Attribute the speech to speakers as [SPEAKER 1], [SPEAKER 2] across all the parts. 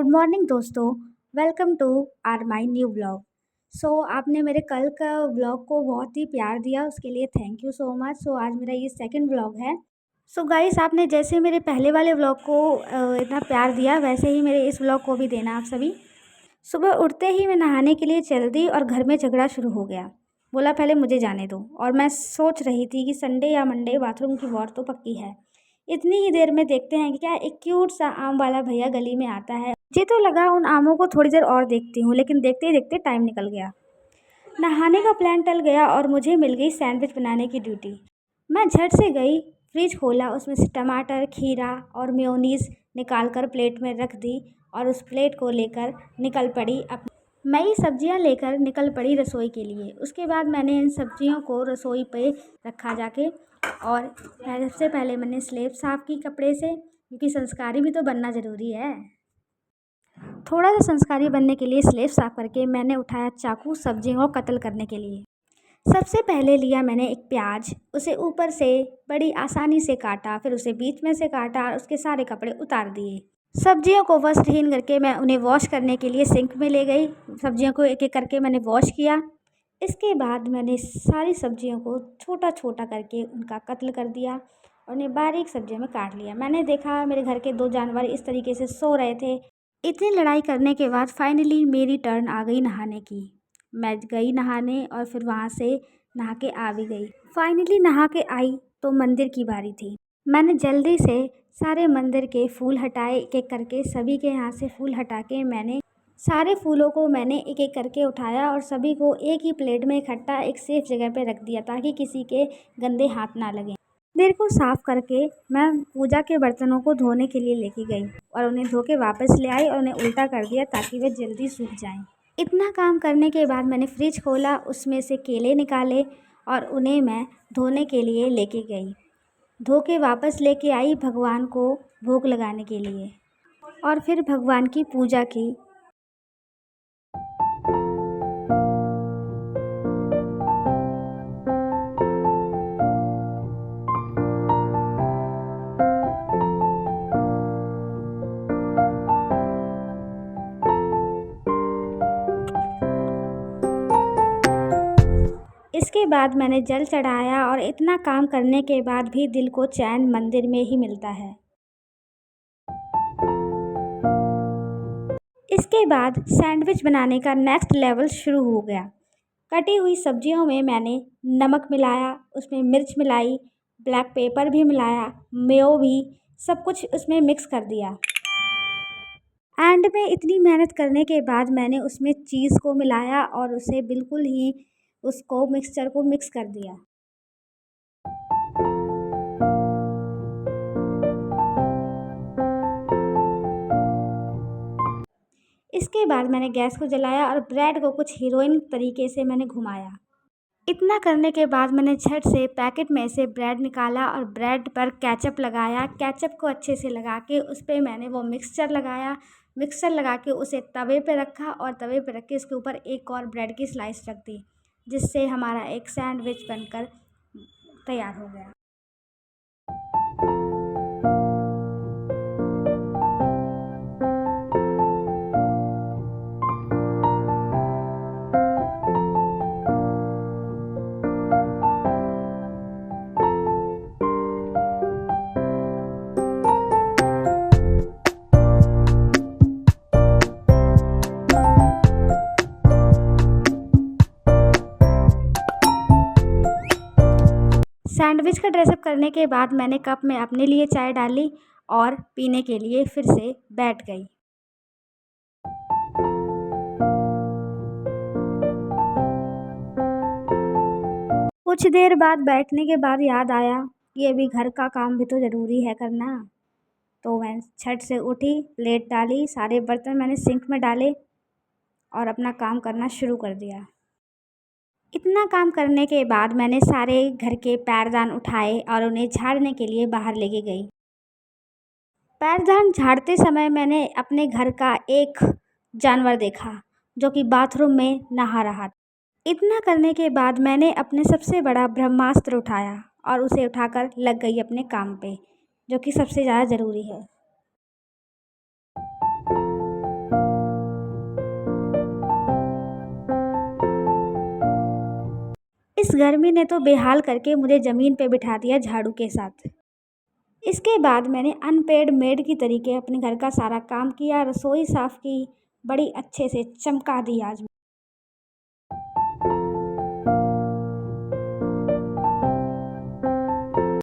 [SPEAKER 1] Good morning दोस्तों। Welcome to our my new blog. आपने मेरे कल का ब्लॉग को बहुत ही प्यार दिया, उसके लिए थैंक यू सो मच। आज मेरा ये सेकंड ब्लॉग है। गाइस, आपने जैसे मेरे पहले वाले ब्लॉग को इतना प्यार दिया, वैसे ही मेरे इस ब्लॉग को भी देना आप सभी। सुबह उठते ही मैं नहाने के लिए चल दी और घर में झगड़ा शुरू हो गया। बोला पहले मुझे जाने दो, और मैं सोच रही थी कि संडे या मंडे बाथरूम की वॉर तो पक्की है। इतनी ही देर में देखते हैं कि क्या एक क्यूट सा आम वाला भैया गली में आता है। मुझे तो लगा उन आमों को थोड़ी देर और देखती हूँ, लेकिन देखते ही देखते टाइम निकल गया। नहाने का प्लान टल गया और मुझे मिल गई सैंडविच बनाने की ड्यूटी। मैं झट से गई, फ्रिज खोला, उसमें से टमाटर, खीरा और मेयोनीज़ निकाल कर प्लेट में रख दी और उस प्लेट को लेकर निकल पड़ी नई सब्जियां लेकर निकल पड़ी रसोई के लिए। उसके बाद मैंने इन सब्जियों को रसोई पे रखा जाके, और सबसे पहले मैंने स्लेब साफ़ की कपड़े से, क्योंकि संस्कारी भी तो बनना ज़रूरी है। थोड़ा सा संस्कारी बनने के लिए स्लेब साफ़ करके मैंने उठाया चाकू सब्जियों को कत्ल करने के लिए। सबसे पहले लिया मैंने एक प्याज, उसे ऊपर से बड़ी आसानी से काटा, फिर उसे बीच में से काटा और उसके सारे कपड़े उतार दिए। सब्जियों को वस्त्रहीन करके मैं उन्हें वॉश करने के लिए सिंक में ले गई। सब्जियों को एक एक करके मैंने वॉश किया। इसके बाद मैंने सारी सब्जियों को छोटा छोटा करके उनका कत्ल कर दिया और उन्हें बारीक सब्जियों में काट लिया। मैंने देखा मेरे घर के 2 जानवर इस तरीके से सो रहे थे। इतनी लड़ाई करने के बाद फाइनली मेरी टर्न आ गई नहाने की। मैं गई नहाने और फिर वहाँ से नहा के आ भी गई। फाइनली नहा के आई तो मंदिर की बारी थी। मैंने जल्दी से सारे मंदिर के फूल हटाए, एक एक करके सभी के यहाँ से फूल हटा के मैंने सारे फूलों को मैंने एक एक करके उठाया और सभी को एक ही प्लेट में इकट्ठा एक सेफ जगह पे रख दिया, ताकि किसी के गंदे हाथ ना लगें। मंदिर को साफ़ करके मैं पूजा के बर्तनों को धोने के लिए लेके गई और उन्हें धो के वापस ले आई और उन्हें उल्टा कर दिया ताकि वे जल्दी सूख जाएं। इतना काम करने के बाद मैंने फ्रिज खोला, उसमें से केले निकाले और उन्हें मैं धोने के लिए लेके गई। धो के वापस लेके आई भगवान को भोग लगाने के लिए, और फिर भगवान की पूजा की। इसके बाद मैंने जल चढ़ाया, और इतना काम करने के बाद भी दिल को चैन मंदिर में ही मिलता है। इसके बाद सैंडविच बनाने का नेक्स्ट लेवल शुरू हो गया। कटी हुई सब्जियों में मैंने नमक मिलाया, उसमें मिर्च मिलाई, ब्लैक पेपर भी मिलाया, मेयो भी, सब कुछ उसमें मिक्स कर दिया। एंड में इतनी मेहनत करने के बाद मैंने उसमें चीज़ को मिलाया और उसे बिल्कुल ही उसको मिक्सचर को मिक्स कर दिया। इसके बाद मैंने गैस को जलाया और ब्रेड को कुछ हीरोइन तरीके से मैंने घुमाया। इतना करने के बाद मैंने झट से पैकेट में से ब्रेड निकाला और ब्रेड पर केचप लगाया। केचप को अच्छे से लगा के उस पर मैंने वो मिक्सचर लगाया। मिक्सचर लगा के उसे तवे पे रखा और तवे पे रख के इसके ऊपर एक और ब्रेड की स्लाइस रख दी, जिससे हमारा एक सैंडविच बनकर तैयार हो गया। सैंडविच का ड्रेसअप करने के बाद मैंने कप में अपने लिए चाय डाली और पीने के लिए फिर से बैठ गई। कुछ देर बाद बैठने के बाद याद आया कि अभी घर का काम भी तो ज़रूरी है करना। तो मैं झट से उठी, प्लेट डाली, सारे बर्तन मैंने सिंक में डाले और अपना काम करना शुरू कर दिया। इतना काम करने के बाद मैंने सारे घर के पैरदान उठाए और उन्हें झाड़ने के लिए बाहर लेके गई। पैरदान झाड़ते समय मैंने अपने घर का एक जानवर देखा जो कि बाथरूम में नहा रहा था। इतना करने के बाद मैंने अपने सबसे बड़ा ब्रह्मास्त्र उठाया और उसे उठाकर लग गई अपने काम पे, जो कि सबसे ज़्यादा ज़रूरी है। इस गर्मी ने तो बेहाल करके मुझे ज़मीन पे बिठा दिया झाड़ू के साथ। इसके बाद मैंने अनपेड मेड की तरीके अपने घर का सारा काम किया, रसोई साफ़ की, बड़ी अच्छे से चमका दी आज।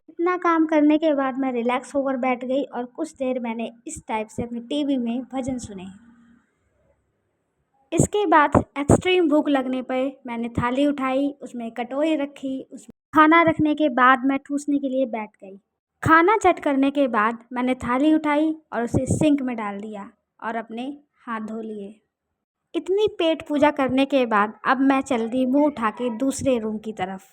[SPEAKER 1] इतना काम करने के बाद मैं रिलैक्स होकर बैठ गई और कुछ देर मैंने इस टाइप से अपनी टीवी में भजन सुने। इसके बाद एक्सट्रीम भूख लगने पर मैंने थाली उठाई, उसमें कटोरी रखी, उसमें खाना रखने के बाद मैं ठूसने के लिए बैठ गई। खाना चट करने के बाद मैंने थाली उठाई और उसे सिंक में डाल दिया और अपने हाथ धो लिए। इतनी पेट पूजा करने के बाद अब मैं चल दी मुँह उठा के दूसरे रूम की तरफ,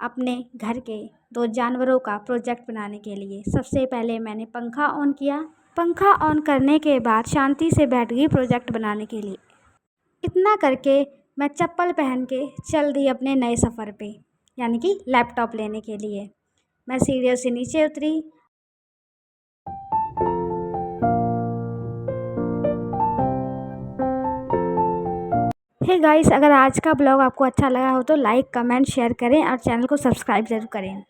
[SPEAKER 1] अपने घर के 2 जानवरों का प्रोजेक्ट बनाने के लिए। सबसे पहले मैंने पंखा ऑन किया। पंखा ऑन करने के बाद शांति से बैठ गई प्रोजेक्ट बनाने के लिए। इतना करके मैं चप्पल पहन के चल दी अपने नए सफ़र पे, यानी कि लैपटॉप लेने के लिए। मैं सीढ़ियों से नीचे उतरी। हे गाइस, अगर आज का ब्लॉग आपको अच्छा लगा हो तो लाइक, कमेंट, शेयर करें और चैनल को सब्सक्राइब ज़रूर करें।